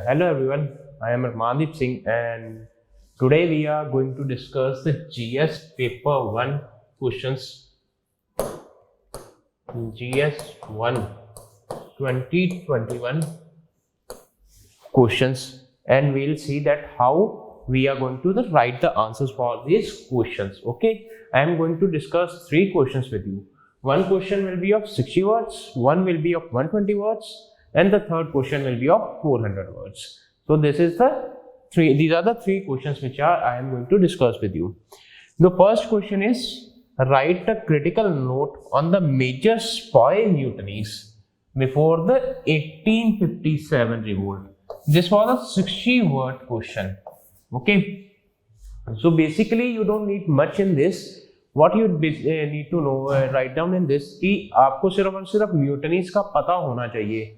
Hello everyone, I am Armandeep Singh and today we are going to discuss the GS paper 1 questions. GS 1 2021 questions, and we'll see that how we are going to write the answers for these questions. Okay, I am going to discuss 3 questions with you. One question will be of 60 words, one will be of 120 words, and the third question will be of 400 words. So these are the 3 questions which I am going to discuss with you. The first question is, write a critical note on the major spy mutinies before the 1857 revolt. This was a 60-word question. Okay, so basically you don't need much in this. What you need to know, write down in this कि आपको सिर्फ और सिर्फ mutinies का पता होना चाहिए.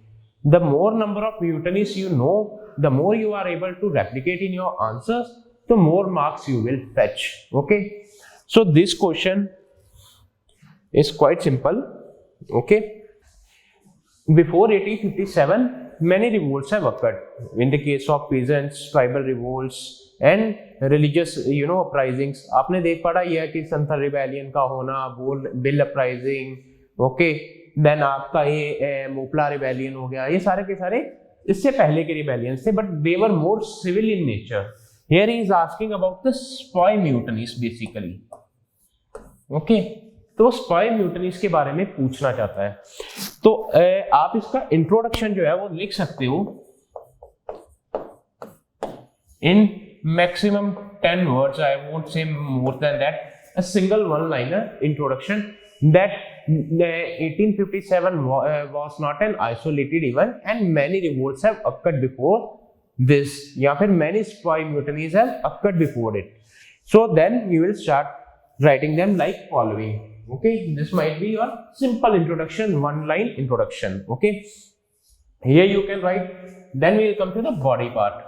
The more number of mutinies you know, the more you are able to replicate in your answers, the more marks you will fetch. Okay, so this question is quite simple. Okay, before 1857 many revolts have occurred. In the case of peasants, tribal revolts and religious uprisings. आपने देख पड़ा यह कि Santhal rebellion का होना, bill uprising, okay, then आपका ये Moplah rebellion हो गया. ये सारे के सारे इससे पहले के रिबेलियंस थे, but they were more civil in nature. Here he is asking about the sepoy mutinies basically. Okay, तो स्पाई म्यूटनीज के बारे में पूछना चाहता है. तो आप इसका इंट्रोडक्शन जो है वो लिख सकते हो इन maximum 10 words. I won't say more than that. A single one-liner introduction that 1857 was not an isolated event and many revolts have occurred before this, या फिर many spy mutinies have occurred before it. So then you will start writing them like following. Okay, this might be your simple introduction, one-line introduction. Okay, here you can write. Then we will come to the body part.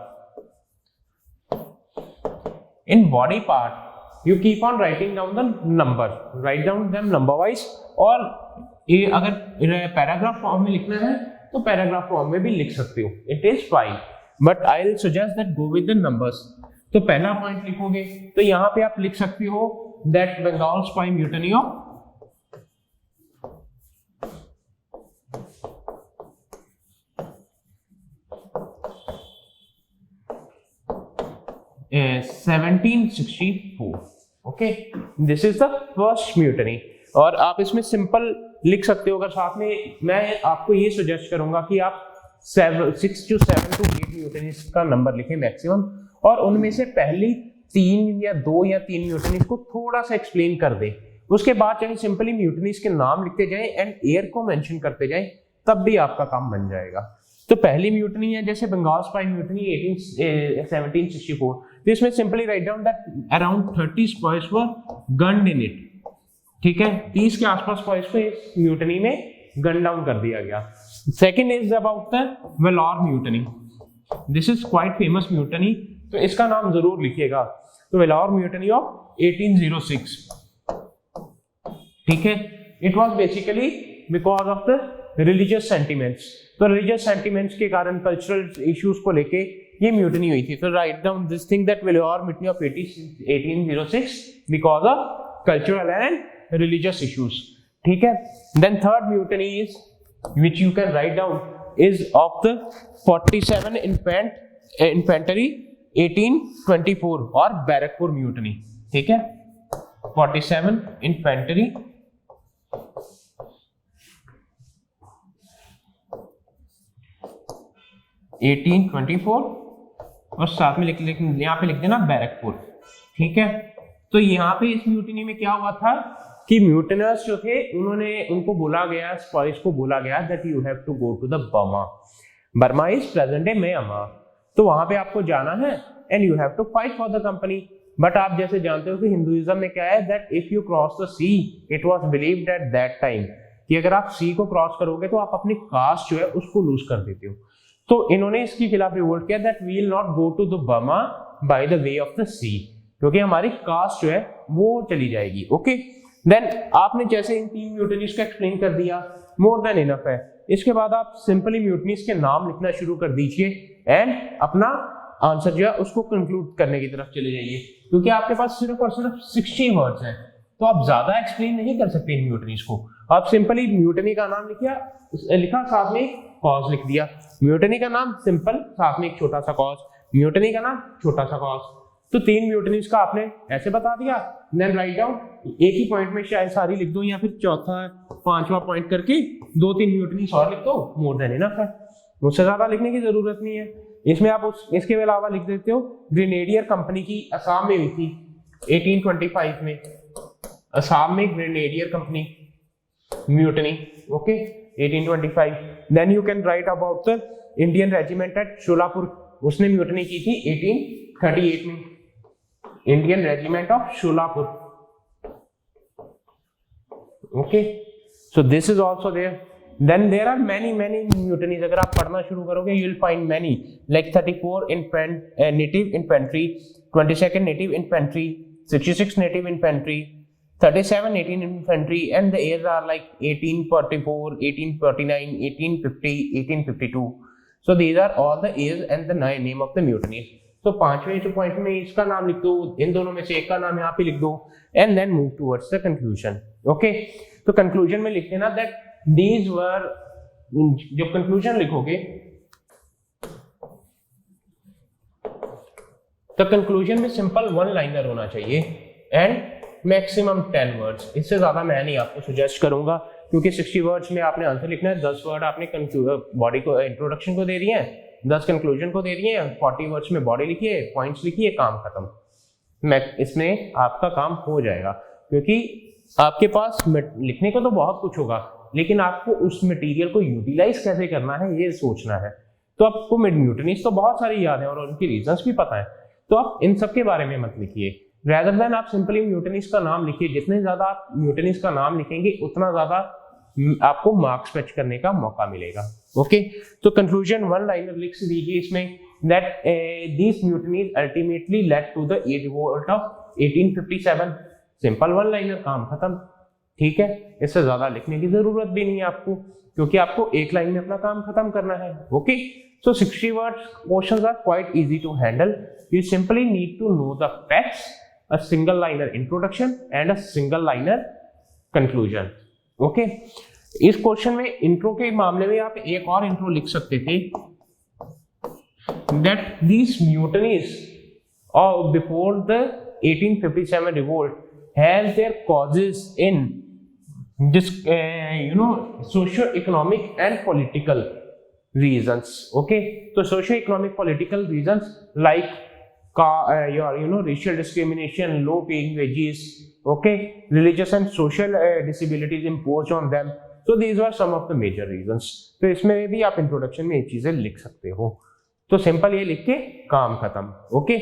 In body part, you keep on writing down the number. Write down them number wise. और ये अगर paragraph form में लिखना है तो paragraph form में भी लिख सकते हो. It is fine, but I will suggest that go with the numbers. तो पहला पॉइंट लिखोगे तो यहाँ पे आप लिख सकते हो that Bengal spy mutiny of 1764. Okay, this is the first mutiny. और आप इसमें सिंपल लिख सकते हो. अगर साथ में मैं आपको ये सजेस्ट करूंगा कि आप 6 to 7 to 8 म्यूटनीज का नंबर लिखें मैक्सिमम, और उनमें से पहली 3 या 2 या 3 म्यूटनीज को थोड़ा सा एक्सप्लेन कर दें. उसके बाद चाहे सिंपली म्यूटनीज के नाम लिखते जाएं एंड ईयर को मेंशन करते जाएं, तब भी आपका काम बन जाएगा. तो पहली म्यूटनी है जैसे बंगाल स्पाई म्यूटनी 1764. तो इसमें simply write down that around 30 spice were gunned in it. ठीक है, 30 के आसपास स्पाइस को इस म्यूटनी में गन डाउन कर दिया गया. Second is about the Vellore mutiny. This is quite famous mutiny, तो इसका नाम जरूर लिखिएगा. तो वेलोर म्यूटनी ऑफ 1806. ठीक है, it was basically because of the religious sentiments. तो रिलीजियस सेंटिमेंट्स के कारण, कल्चरल इश्यूज को लेके ये म्यूटनी हुई थी. तो write down this thing that Vellore mutiny of 1806 because of cultural and religious issues. ठीक है, then third mutiny is which you can write down is of the 47 infantry 1824 और बैरकपुर म्यूटनी. ठीक है, 47 इन्फेंट्री 1824 और साथ में यहाँ पे लिख देना बैरकपुर. ठीक है, तो यहाँ पे इस म्यूटनी में क्या हुआ था कि म्यूटनर्स जो थे उनको बोला गया, स्पाइस को बोला गया that you have to go to the Burma. Burma is present day Myanmar. तो वहां पे आपको जाना है and you have to fight for the company. But आप जैसे जानते हो कि हिंदुइज्म में क्या है that if you cross the sea, it was believed at that time कि अगर आप सी को क्रॉस करोगे तो आप अपनी कास्ट जो है उसको लूज कर देते हो. तो इन्होंने इसके खिलाफ रिवोल्ट किया that we will not go to the Burma by the way of the sea, क्योंकि हमारी कास्ट जो है वो चली जाएगी. ओके, देन आपने जैसे इन 3 म्यूटनीज को एक्सप्लेन कर दिया, मोर देन इनफ है. इसके बाद आप सिंपली म्यूटनीज के नाम लिखना शुरू कर दीजिए एंड अपना आंसर जो है उसको कंक्लूड करने की तरफ चले जाइए, क्योंकि आपके पास सिर्फ और सिर्फ 60 वर्ड्स हैं, तो आप ज्यादा एक्सप्लेन नहीं कर सकते इन म्यूटनीज को। आप सिंपली म्यूटनी का नाम लिखा साथ में कॉज लिख दिया, म्यूटनी का नाम सिंपल साथ में एक छोटा सा कॉज, म्यूटनी का नाम छोटा सा कॉज, तो 3 म्यूटनीज का आपने ऐसे बता दिया। देन राइट डाउन, एक ही पॉइंट में शायद सारी लिख दो या फिर चौथा 5वां पॉइंट करके 2-3 म्यूटनीज और लिख दो, मोर देन इनफ है, मुझसे ज्यादा लिखने की जरूरत नहीं है। इसमें आप इसके अलावा लिख देते हो ग्रेनेडियर कंपनी की असम में हुई थी 1825 में, असम में grenadier company mutiny, okay 1825। Then you can write about the Indian regiment at Sholapur, उसने म्यूटनी की थी 1838 में, Indian regiment of Sholapur, okay. So this is also there. Then there are many mutinies, अगर आप पढ़ना शुरू करोगे you will find many, like 34 native infantry, 22nd native infantry, 66 native infantry, 37 native infantry, and the years are like 1844, 1849, 1850, 1852. So these are all the years and the name of the mutinies. So 5वें point में इसका नाम लिख दो, इन दोनों में से एक का नाम यहाँ पे लिख दो, and then move towards the conclusion, okay। तो conclusion में लिख देना that these were, जब कंक्लूजन लिखोगे तो कंक्लूजन में सिंपल 1 लाइनर होना चाहिए एंड मैक्सिमम 10 वर्ड्स, इससे ज्यादा मैं नहीं आपको सजेस्ट करूंगा, क्योंकि 60 वर्ड्स में आपने आंसर लिखना है, 10 वर्ड आपने बॉडी को इंट्रोडक्शन को दे दिए हैं, 10 कंक्लूजन को दे दिए हैं, 40 वर्ड्स में बॉडी लिखिए, पॉइंट्स लिखिए, काम खत्म। इसमें आपका काम हो जाएगा, क्योंकि आपके पास लिखने को तो बहुत कुछ होगा, लेकिन आपको उस मटेरियल को यूटिलाइज कैसे करना है ये सोचना है। तो आपको म्यूटनीज तो बहुत सारी याद है और उनकी रीजंस भी पता है, तो आप इन सब के बारे में मत लिखिए, रेदर देन आप सिंपली म्यूटनीज का नाम लिखिए। जितने ज्यादा आप म्यूटनीज का नाम लिखेंगे उतना ज्यादा आपको मार्क्स फेच करने का मौका मिलेगा, ओके। तो कंक्लूजन 1 लाइनर लिख दीजिए इसमें, that these mutinies ultimately led to the revolt of 1857, simple 1 liner, काम खत्म, ठीक है। इससे ज्यादा लिखने की जरूरत भी नहीं है आपको, क्योंकि आपको एक लाइन में अपना काम खत्म करना है, okay. So 60 words questions are quite easy to handle, you simply need to know the facts, a single liner introduction and a single liner conclusion, okay. इस क्वेश्चन में इंट्रो के मामले में आप एक और इंट्रो लिख सकते थे, that these mutinies before the 1857 revolt has their causes in this socio-economic and political reasons, okay। so socio-economic political reasons like your racial discrimination, low paying wages, okay, religious and social disabilities imposed on them, so these were some of the major reasons। तो इसमें भी आप introduction में ये चीजें लिख सकते हो, तो सिंपल ये लिख के काम खत्म, okay.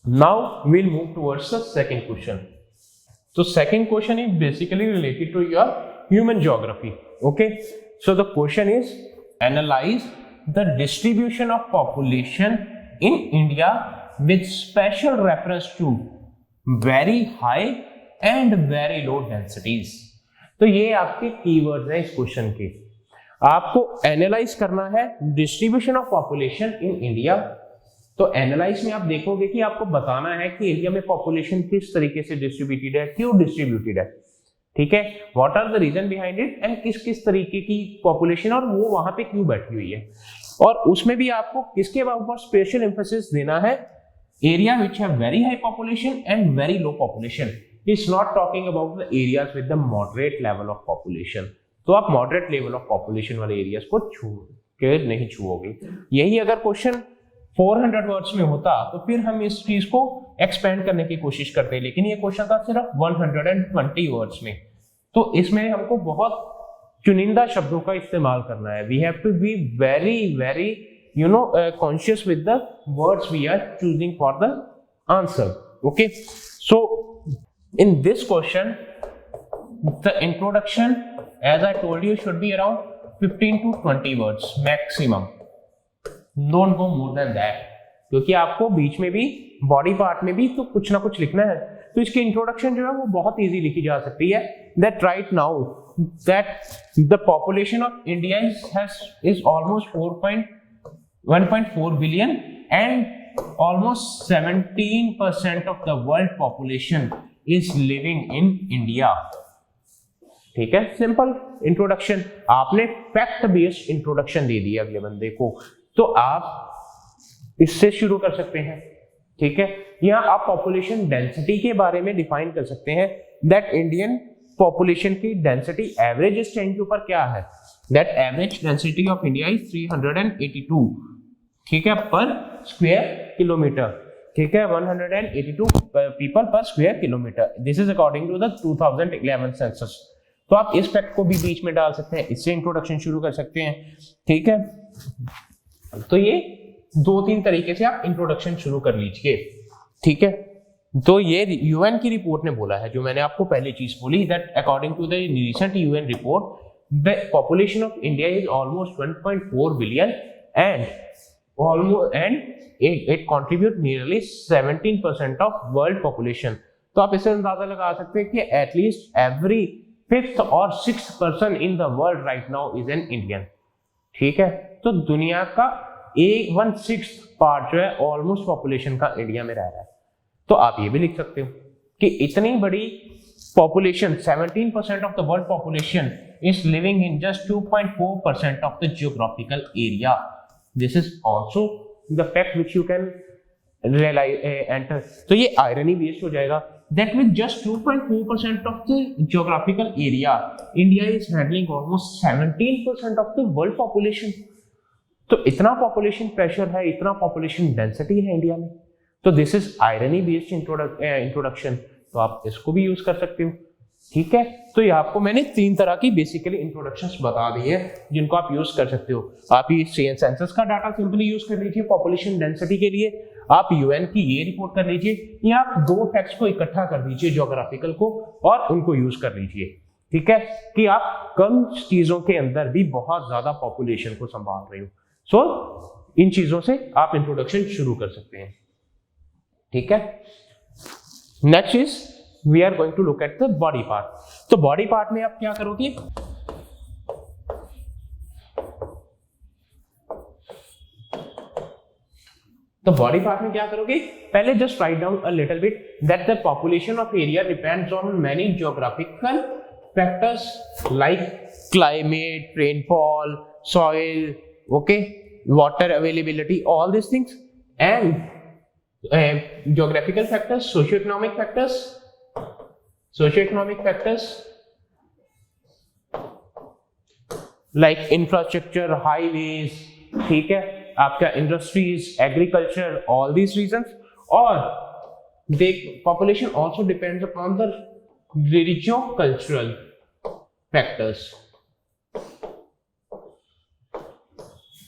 Now we'll move towards the second question. So second question is basically related to your human geography, okay। So the question is, analyze the distribution of population in India with special reference to very high and very low densities। तो ये आपके keywords हैं इस question के, आपको analyse करना है distribution of population in India. तो एनालाइज में आप देखोगे कि आपको बताना है कि इंडिया में पॉपुलेशन किस तरीके से डिस्ट्रीब्यूटेड है, क्यों डिस्ट्रीब्यूटेड है, ठीक है, what are the reason behind it and किस किस तरीके की पॉपुलेशन और वो वहां पे क्यों बैठी हुई है। और उसमें भी आपको किसके ऊपर स्पेशल एम्फेसिस देना है, area which have very high population and very low population. It's not talking about the areas with the moderate level of population, तो आप मॉडरेट लेवल ऑफ पॉपुलेशन वाले एरियाज को नहीं छुओगे। यही अगर क्वेश्चन 400 वर्ड्स में होता तो फिर हम इस चीज को एक्सपेंड करने की कोशिश करते हैं, लेकिन ये क्वेश्चन था सिर्फ 120 वर्ड्स में, तो इसमें हमको बहुत चुनिंदा शब्दों का इस्तेमाल करना है। We have to be very conscious with the words we are choosing for the answer, okay. So in this question the introduction as I told you should be around 15 to 20 words maximum, don't go more than that, क्योंकि आपको बीच में भी body part में भी तो कुछ ना कुछ लिखना है। तो इसकी इंट्रोडक्शन जो है वो बहुत इजी लिखी जा सकती है, that right now that the population of India is almost 1.4 billion and almost 17% of the world population is living in India. ठीक है, सिंपल इंट्रोडक्शन, आपने फैक्ट बेस्ड इंट्रोडक्शन दे दिया अगले बंदे को, तो आप इससे शुरू कर सकते हैं। ठीक है, यहाँ आप पॉपुलेशन डेंसिटी के बारे में डिफाइन कर सकते हैं, दैट इंडियन पॉपुलेशन की डेंसिटी एवरेज स्टैंड के ऊपर क्या है, that average density of India is 382, ठीक है, पर स्क्वायर किलोमीटर। ठीक है, 182 people per square kilometre, this is according to the 2011 census. तो आप इस फैक्ट को भी बीच में डाल सकते हैं, इससे इंट्रोडक्शन शुरू कर सकते हैं। ठीक है, तो ये 2-3 तरीके से आप इंट्रोडक्शन शुरू कर लीजिए। ठीक है, तो ये यूएन की रिपोर्ट ने बोला है, जो मैंने आपको पहले चीज बोली, that according to the recent UN report the population of India is almost 1.4 billion and it contribute nearly 17% of world population। तो आप इससे अंदाजा लगा सकते हैं कि एटलीस्ट एवरी 5th और 6th person in the world right now is an Indian. ठीक है, तो दुनिया का 1/6 पार्ट जो है ऑलमोस्ट पॉपुलेशन का इंडिया में रह रहा है। तो आप ये भी लिख सकते हो कि इतनी बड़ी population 17% of the world population is living in just 2.4% of the geographical area. This is also the fact which you can realise enter. तो ये आयरनी बेस्ड हो जाएगा that with just 2.4% of the geographical area, India is handling almost 17% of the world population। तो इतना population pressure है, इतना population density है India में, तो this is irony based introduction, तो आप इसको भी यूज कर सकते हो। ठीक है, तो ये आपको मैंने 3 तरह की बेसिकली इंट्रोडक्शंस बता दी है जिनको आप यूज कर सकते हो। आप ये सेंसस का डाटा सिंपली यूज कर लीजिए पॉपुलेशन डेंसिटी के लिए, आप यूएन की ये रिपोर्ट कर लीजिए, या आप 2 फैक्ट्स को इकट्ठा कर दीजिए ज्योग्राफिकल को और उनको यूज कर लीजिए। ठीक है, कि आप कम चीजों के अंदर भी बहुत ज्यादा पॉपुलेशन को संभाल रहे हो। सो इन चीजों से आप इंट्रोडक्शन शुरू कर सकते हैं। ठीक है, next is we are going to look at the body part. तो बॉडी पार्ट में आप क्या करोगे, तो बॉडी पार्ट में क्या करोगे, पहले just write down a little bit that the population of area depends on many geographical factors like climate, rainfall, soil, okay, water availability, all this things, and geographical factors, socio-economic factors like infrastructure, highways, ठीक है, आपका industries, agriculture, all these reasons, और the population also depends upon the religio-cultural factors।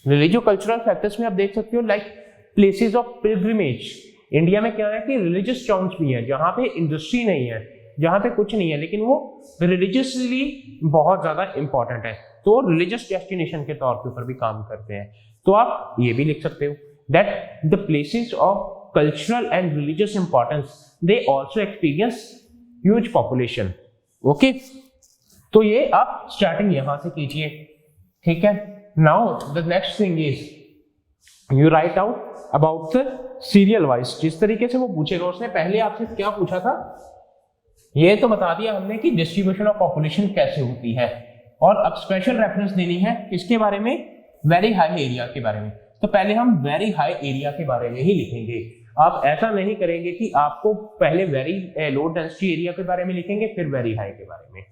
Religio-cultural factors में आप देख सकते हो like places of pilgrimage. India में क्या है कि रिलीजियस टाउन्स भी हैं जहां पे इंडस्ट्री नहीं है, जहां पे कुछ नहीं है, लेकिन वो रिलीजियसली बहुत ज्यादा इंपॉर्टेंट है, तो रिलीजियस डेस्टिनेशन के तौर के ऊपर भी काम करते हैं। तो आप ये भी लिख सकते हो that the places of cultural and religious importance they also experience huge population. Okay, तो ये आप स्टार्टिंग यहां से कीजिए। ठीक है, now the next thing is you right out about the serial wise. जिस तरीके से वो पूछेगा, उसने पहले आपसे क्या पूछा था, ये तो बता दिया हमने कि डिस्ट्रीब्यूशन ऑफ पॉपुलेशन कैसे होती है, और अब स्पेशल रेफरेंस देनी है किसके बारे में, वेरी हाई एरिया के बारे में। तो पहले हम वेरी हाई एरिया के बारे में ही लिखेंगे। आप ऐसा नहीं करेंगे कि आपको पहले वेरी लो डेंसिटी एरिया के बारे में लिखेंगे फिर वेरी हाई के बारे में।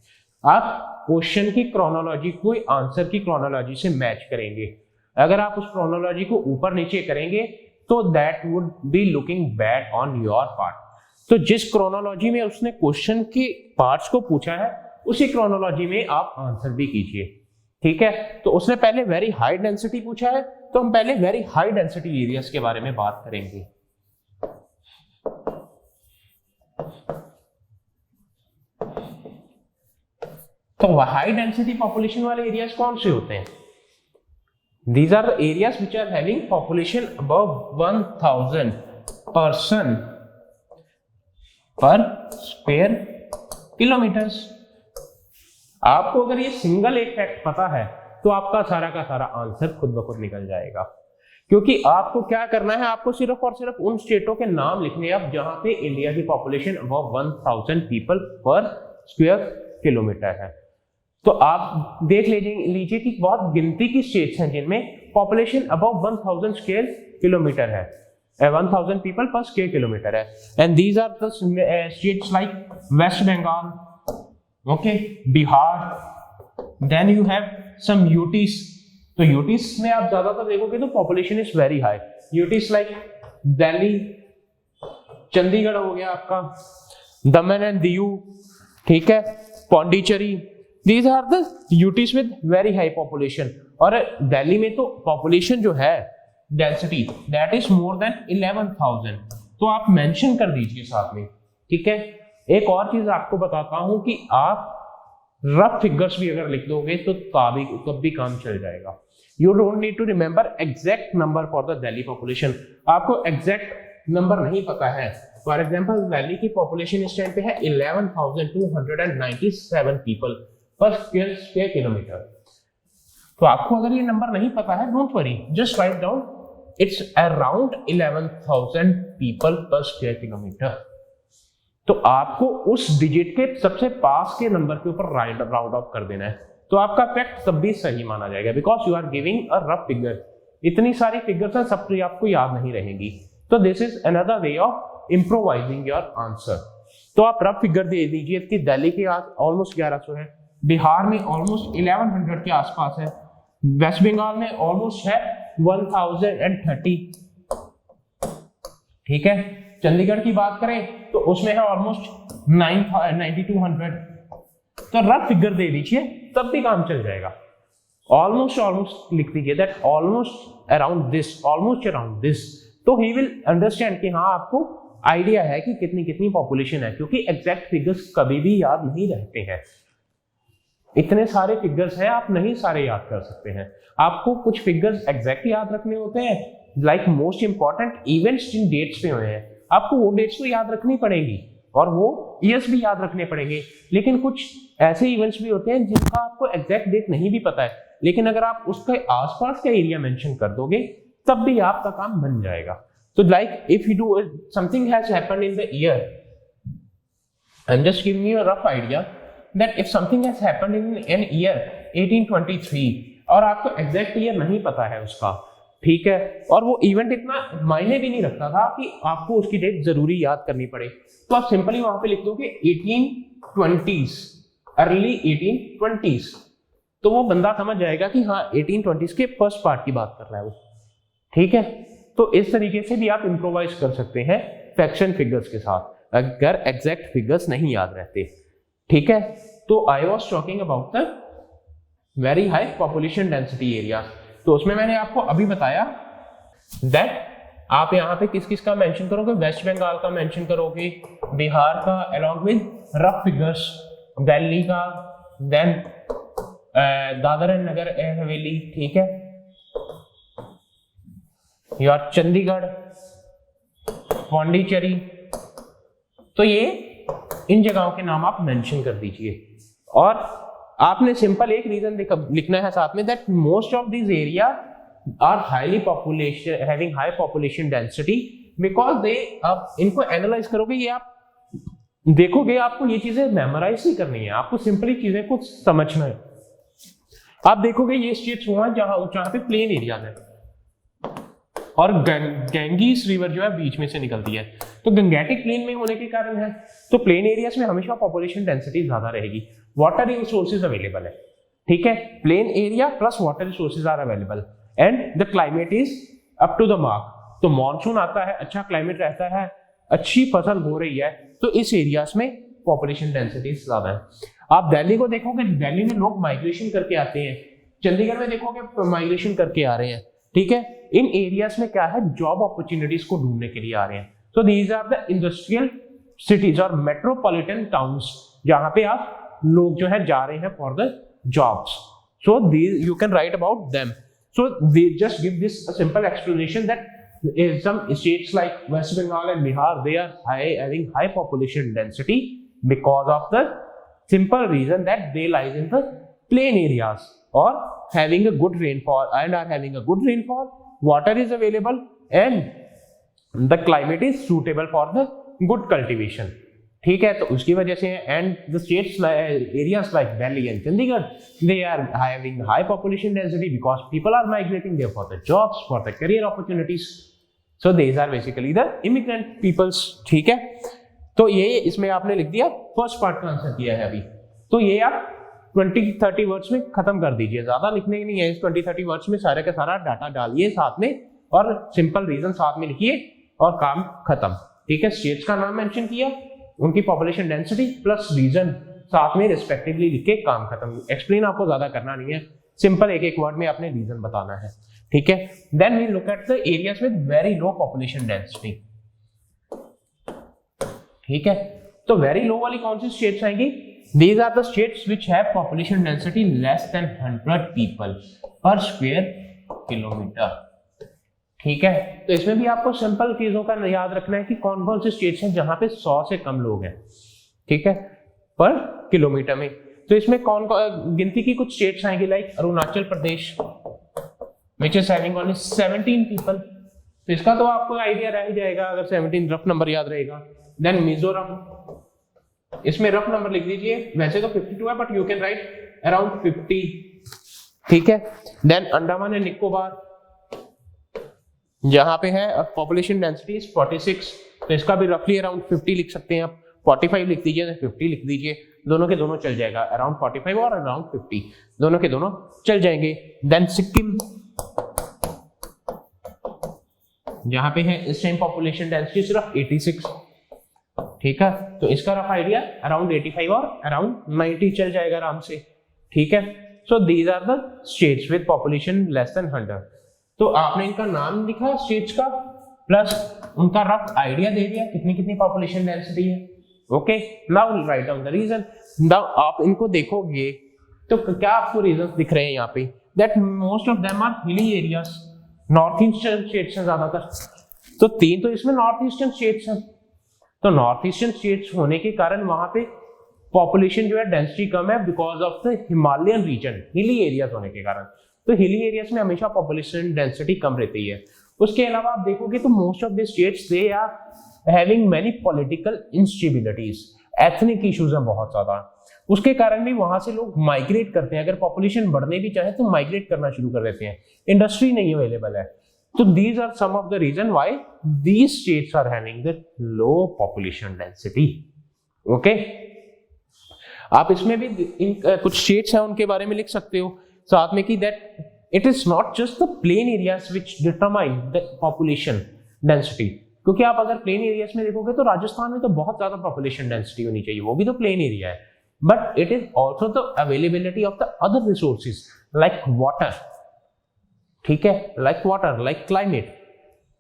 आप क्वेश्चन की क्रोनोलॉजी को आंसर की क्रोनोलॉजी से मैच करेंगे। अगर आप उस क्रोनोलॉजी को ऊपर नीचे करेंगे तो that would be looking bad on your part. तो जिस क्रोनोलॉजी में उसने क्वेश्चन के पार्ट्स को पूछा है उसी क्रोनोलॉजी में आप आंसर भी कीजिए। ठीक है, तो उसने पहले वेरी हाई डेंसिटी पूछा है, तो हम पहले वेरी हाई डेंसिटी एरियाज के बारे में बात करेंगे। तो हाई डेंसिटी पॉपुलेशन वाले एरियाज कौन से होते हैं? These are the areas which are having population above 1000 person पर स्क्वायर किलोमीटर्स। आपको अगर ये सिंगल एक फैक्ट पता है तो आपका सारा का सारा आंसर खुद ब खुद निकल जाएगा, क्योंकि आपको क्या करना है, आपको सिर्फ और सिर्फ उन स्टेटों के नाम लिखने हैं अब जहां पे इंडिया की population above 1000 people per square kilometre है। तो आप देख लीजिए कि बहुत गिनती की स्टेट्स हैं जिनमें पॉपुलेशन अबव 1000 स्क्वायर किलोमीटर है, 1000 पीपल पर स्क्वायर किलोमीटर है। And these are the states like West Bengal, okay, Bihar, then you have some UTs. तो यूटीज में आप ज्यादातर देखोगे तो population is very high. UTs like Delhi, Chandigarh हो गया आपका, दमन एंड दीव, ठीक है, Pondicherry, these are the UTs with very high population. और दिल्ली में तो पॉपुलेशन जो है density that is more than 11,000, तो आप मेंशन कर दीजिए साथ में, ठीक है। एक और चीज आपको बताता हूं कि आप रफ फिगर्स भी अगर लिख दोगे तो तब भी काम चल जाएगा। You don't need to remember exact number for the Delhi population. आपको एग्जैक्ट नंबर नहीं पता है, फॉर एग्जांपल दिल्ली की पॉपुलेशन इस टाइम पे है 11,297 पीपल पर स्क्वायर किलोमीटर। तो आपको अगर ये नंबर नहीं पता है, don't worry, just write down it's around 11,000 people per square kilometre. तो आपको उस डिजिट के सबसे पास के नंबर के ऊपर राउंड ऑफ कर देना है, तो आपका फैक्ट तब भी सही माना जाएगा, because you are giving a rough figure. इतनी सारी फिगर्स हैं, सब आपको याद नहीं रहेंगी, तो this is another way of improvising your answer. तो आप रफ फिगर दे दीजिए कि दिल्ली के ऑलमोस्ट 1100 है, बिहार में ऑलमोस्ट 1100 के आसपास है, वेस्ट बंगाल में ऑलमोस्ट है 1030, ठीक है। चंडीगढ़ की बात करें तो उसमें है ऑलमोस्ट 9200। तो रफ फिगर दे दीजिए तब भी काम चल जाएगा। ऑलमोस्ट लिख दीजिए दैट ऑलमोस्ट अराउंड दिस, तो ही विल अंडरस्टैंड कि हाँ आपको आइडिया है कि कितनी पॉपुलेशन है, क्योंकि एग्जैक्ट फिगर्स कभी भी याद नहीं रहते हैं। इतने सारे फिगर्स हैं, आप नहीं सारे याद कर सकते हैं। आपको कुछ फिगर्स एग्जैक्ट याद रखने होते हैं, लाइक मोस्ट इंपॉर्टेंट इवेंट्स जिन डेट्स पे हुए हैं, आपको वो डेट्स तो याद रखनी पड़ेगी और वो ईयर्स भी याद रखने पड़ेंगे। लेकिन कुछ ऐसे इवेंट्स भी होते हैं जिनका आपको एग्जैक्ट डेट नहीं भी पता है, लेकिन अगर आप उसके आसपास का एरिया मेंशन कर दोगे तब भी आपका काम बन जाएगा। तो like if you do something has happened in the year, I am just giving you a rough idea that if something has happened in an year 1823 और आपको एग्जैक्ट ईयर नहीं पता है उसका, ठीक है, और वो इवेंट इतना मायने भी नहीं रखता था कि आपको उसकी डेट जरूरी याद करनी पड़े, तो आप सिंपली वहां पे लिख दोगे 1820s, अर्ली 1820s, तो वो बंदा समझ जाएगा कि हाँ 1820s के फर्स्ट पार्ट की बात कर रहा है वो, ठीक है। तो इस तरीके से भी आप इम्प्रोवाइज कर सकते हैं फ्रैक्शन फिगर्स के साथ, अगर एग्जैक्ट फिगर्स नहीं याद रहते, ठीक है। तो I was talking about the very high population density area, तो उसमें मैंने आपको अभी बताया दैट आप यहाँ पे किस किस का मेंशन करोगे, वेस्ट बंगाल का मेंशन करोगे, बिहार का along with rough figures, Delhi का, देन दादर एंड नगर हवेली, ठीक है, या चंडीगढ़, पौंडीचेरी, तो ये इन जगहों के नाम आप मेंशन कर दीजिए। और आपने सिंपल एक रीजन लिखना है साथ में that most of this area are highly population having high population density because they, आप इनको एनालाइज करोगे, ये आप देखोगे, आपको ये चीजें मेमोराइज नहीं करनी है, आपको सिंपली चीजें को समझना है। आप देखोगे ये स्टेट्स हुआ जहां पे प्लेन एरिया है और गैंगीस रिवर जो है बीच में से निकलती है, तो गंगेटिक प्लेन में होने के कारण है, तो प्लेन एरियाज में हमेशा पॉपुलेशन डेंसिटी ज्यादा रहेगी, वाटर रिसोर्सेज अवेलेबल है, ठीक है, plain area plus water resources are available and the climate is up to the mark. तो मॉनसून आता है, अच्छा क्लाइमेट रहता है, अच्छी फसल हो रही है, तो इस एरियाज में पॉपुलेशन डेंसिटी ज्यादा है। आप दिल्ली को देखोगे, दिल्ली में लोग माइग्रेशन करके आते हैं, चंडीगढ़ में देखोगे माइग्रेशन करके आ रहे हैं, ठीक है। इन एरियाज में क्या है, जॉब अपॉर्चुनिटीज को ढूंढने के लिए आ रहे हैं। So these are the industrial cities और metropolitan towns जहां पे आप लोग जो है जा रहे हैं for the jobs. So these you can write about them. So they just give this a simple explanation that some states like West Bengal and Bihar, they are having high population density because of the simple reason that they lies in the plain areas or having a good rainfall and are having a good rainfall, water is available and the climate is suitable for the good cultivation. ठीक है, तो उसकी वजह से and the states areas like Delhi and Chandigarh, they are having high population density because people are migrating there for the jobs, for the career opportunities, so these are basically the immigrant peoples. ठीक है, तो ये इसमें आपने लिख दिया, first part का answer किया है अभी। तो ये आप 20-30 वर्ड्स में खत्म कर दीजिए, ज्यादा लिखने की नहीं है, इस 20-30 वर्ड्स में सारे का सारा डाटा डालिए साथ में और सिंपल रीजन साथ में लिखिए और काम खत्म। ठीक है, स्टेट्स का नाम मेंशन किया, उनकी पॉपुलेशन डेंसिटी प्लस रीजन साथ में रिस्पेक्टिवली लिख के काम खत्म। एक्सप्लेन आपको ज्यादा करना नहीं है, सिंपल एक एक वर्ड में आपने रीजन बताना है। ठीक है, then we look at the areas with very low population density. ठीक है, तो वेरी लो वाली कौन सी स्टेट्स आएंगी? These are the states which have population density less than 100 people per square kilometre. ठीक है, तो इसमें भी आपको सिंपल चीजों का याद रखना है कि कौन कौन से स्टेट्स हैं जहां पे 100 से कम लोग हैं। ठीक है, पर किलोमीटर में। तो इसमें कौन गिनती की कुछ स्टेट्स आएंगी like Arunachal Pradesh which is having only 17 people, तो इसका तो आपको आइडिया रह ही जाएगा अगर 17 रफ नंबर याद रहेगा। देन मिजोरम, इसमें रफ नंबर लिख दीजिए, वैसे तो 52 है but you can right around 50। ठीक है, देन अंडमान एंड निकोबार जहां पे है पॉपुलेशन डेंसिटी 46, तो इसका भी रफली अराउंड 50 लिख सकते हैं आप, 45 लिख दीजिए, 50 लिख दीजिए, दोनों के दोनों चल जाएगा, अराउंड 45 और अराउंड 50 दोनों के दोनों चल जाएंगे। देन सिक्किम जहां पे है इस टाइम पॉपुलेशन डेंसिटी सिर्फ 86। ठीक है, तो इसका रफ आइडिया अराउंड 85 और अराउंड 90 चल जाएगा आराम से। ठीक है, so these are the states with population less than 100। तो आपने इनका नाम लिखा स्टेट्स का प्लस उनका रफ आइडिया दे दिया कितनी कितनी पॉपुलेशन डेंसिटी है। Okay, now write down the reason. Now आप इनको देखोगे तो क्या आपको रीजंस दिख रहे हैं यहाँ पे, that most of them are hilly areas, north eastern states हैं ज्यादातर, तो 3 तो इसमें नॉर्थ ईस्टर्न स्टेट्स हैं, तो नॉर्थ ईस्टर्न स्टेट्स होने के कारण वहां पे पॉपुलेशन जो है डेंसिटी कम है because of the Himalayan region, hilly areas होने के कारण। तो हिली एरियाज में हमेशा पॉपुलेशन डेंसिटी कम रहती है। उसके अलावा आप देखोगे तो most of the states they are having many political instabilities, ethnic issues हैं बहुत ज्यादा, उसके कारण भी वहां से लोग माइग्रेट करते हैं। अगर पॉपुलेशन बढ़ने भी चाहे तो माइग्रेट करना शुरू कर देते हैं, इंडस्ट्री नहीं अवेलेबल है। तो these are some of the region why these states are having the low population density. Okay, आप इसमें भी कुछ स्टेट्स हैं उनके बारे में लिख सकते हो साथ में कि that it is not just the plain areas which determine the population density, क्योंकि आप अगर प्लेन एरियाज में देखोगे तो राजस्थान में तो बहुत ज्यादा पॉपुलेशन डेंसिटी होनी चाहिए, वो भी तो प्लेन एरिया है, but it is also the availability of the other resources like water. ठीक है, like water, like climate,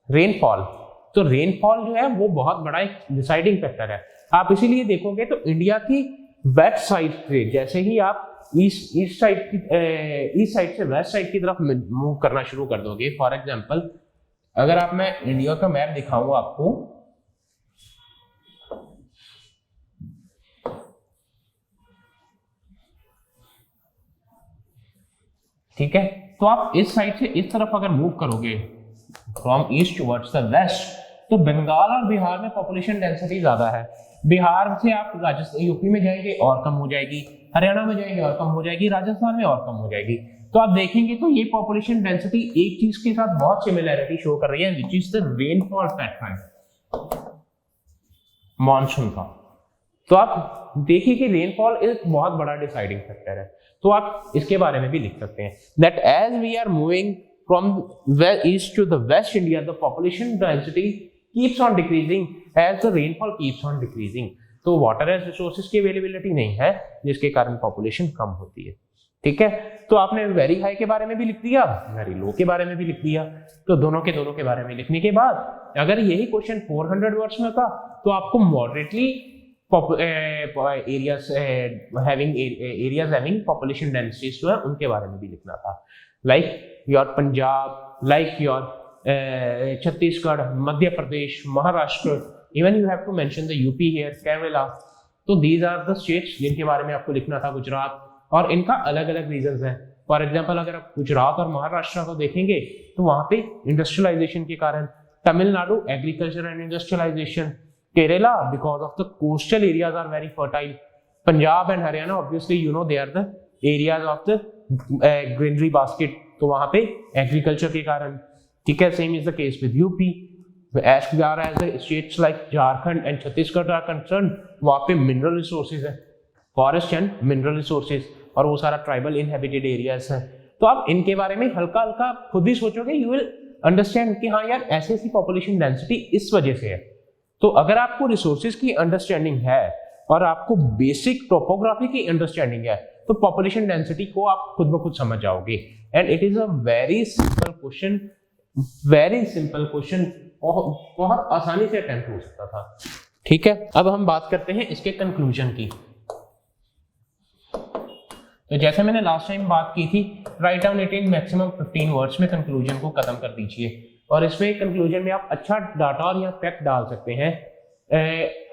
rainfall. तो रेनफॉल जो है वो बहुत बड़ा एक डिसाइडिंग फैक्टर है। आप इसीलिए देखोगे तो इंडिया की वेस्ट साइड से जैसे ही आप ईस्ट साइड से वेस्ट साइड की तरफ मूव करना शुरू कर दोगे, फॉर एग्जांपल अगर आप मैं इंडिया का मैप दिखाऊं आपको, ठीक है, तो आप इस साइड से इस तरफ अगर मूव करोगे from east towards the west, तो बंगाल और बिहार में पॉपुलेशन डेंसिटी ज्यादा है। बिहार से आप राजस्थान यूपी में जाएंगे और कम हो जाएगी, हरियाणा में जाएंगे और कम हो जाएगी, राजस्थान में और कम हो जाएगी। तो आप देखेंगे तो ये पॉपुलेशन डेंसिटी एक चीज के साथ बहुत सिमिलैरिटी शो कर रही है, which is the rainfall pattern monsoon का। तो आप देखिए कि रेनफॉल एक बहुत बड़ा डिसाइडिंग फैक्टर है, तो आप इसके बारे में भी लिख सकते हैं that as we are moving from east to the west India the population density keeps on decreasing as the rainfall keeps on decreasing। तो वाटर एज रिसोर्सेज की अवेलेबिलिटी नहीं है जिसके कारण पॉपुलेशन कम होती है। ठीक है, तो आपने वेरी हाई के बारे में भी लिख दिया, वेरी लो के बारे में भी लिख दिया। तो दोनों के बारे में लिखने के बाद अगर यही क्वेश्चन 400 वर्ड्स में था तो आपको moderately areas having population densities जो है उनके बारे में भी लिखना था, like your Punjab, like your Chhattisgarh, Madhya Pradesh, Maharashtra, even you have to mention the UP here, Kerala. तो दीज आर द स्टेट्स जिनके बारे में आपको लिखना था, गुजरात, और इनका अलग अलग रीजंस हैं। फॉर एग्जांपल अगर आप गुजरात और महाराष्ट्र को देखेंगे तो वहां पे इंडस्ट्रियलाइजेशन के कारण, Tamil Nadu agriculture and industrialisation, Kerala because of the coastal areas are very fertile, Punjab and Haryana obviously you know they are the areas of the greenery basket, तो वहां पे एग्रीकल्चर के कारण, ठीक है। Same is the case with UP. As far as the states like Jharkhand and Chhattisgarh are concerned, वहाँ पे mineral resources है, forest and mineral resources, और वो सारा ट्राइबल इनहेबिटेड एरियाज है। तो आप इनके बारे में हल्का हल्का खुद ही सोचोगे, यू विल अंडरस्टैंड कि हाँ यार ऐसे ऐसी पॉपुलेशन डेंसिटी इस वजह से है। तो अगर आपको रिसोर्सेज की अंडरस्टैंडिंग है और आपको बेसिक टोपोग्राफी की अंडरस्टैंडिंग है तो पॉपुलेशन डेंसिटी को आप खुद ब खुद समझ जाओगे। And it is a very simple question, very simple question, बहुत आसानी से अटेम्प्ट हो सकता था, ठीक है। अब हम बात करते हैं इसके कंक्लूजन की। तो जैसे मैंने लास्ट टाइम बात की थी, write down it in maximum 15 words में कंक्लूजन को खत्म कर दीजिए। और इसमें कंक्लूजन में आप अच्छा डाटा और या फैक्ट डाल सकते हैं।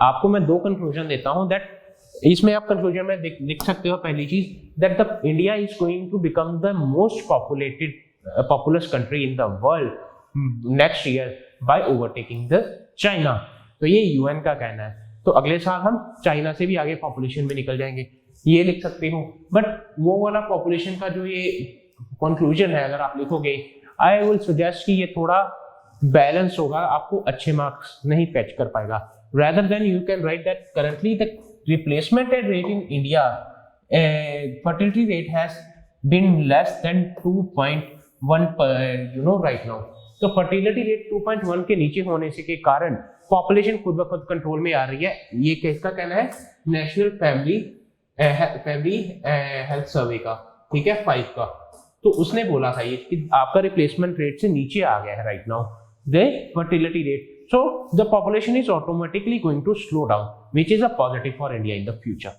आपको मैं 2 कंक्लूजन देता हूं दैट इसमें आप कंक्लूजन में लिख सकते हो। पहली चीज that the India is going to become the most populous country in the world next year by overtaking the China. तो ये यूएन का कहना है। तो अगले साल हम चाइना से भी आगे पॉपुलेशन में निकल जाएंगे, ये लिख सकते हो। बट वो वाला पॉपुलेशन का जो ये कंक्लूजन है अगर आप लिखोगे, आई विल सजेस्ट कि ये थोड़ा बैलेंस होगा, आपको अच्छे मार्क्स नहीं फैच कर पाएगा। rather than you can write that currently the replacement rate in India, fertility rate has been less than 2.1 right now। तो फर्टिलिटी रेट 2.1 के नीचे होने से के कारण पॉपुलेशन खुद ब खुद कंट्रोल में आ रही है। ये किसका कहना है? नेशनल फैमिली हेल्थ सर्वे का, ठीक है, 5 का। तो उसने बोला था ये कि आपका रिप्लेसमेंट रेट से नीचे आ गया है right now the fertility rate, so the population is automatically going to slow down which is a positive for India in the future,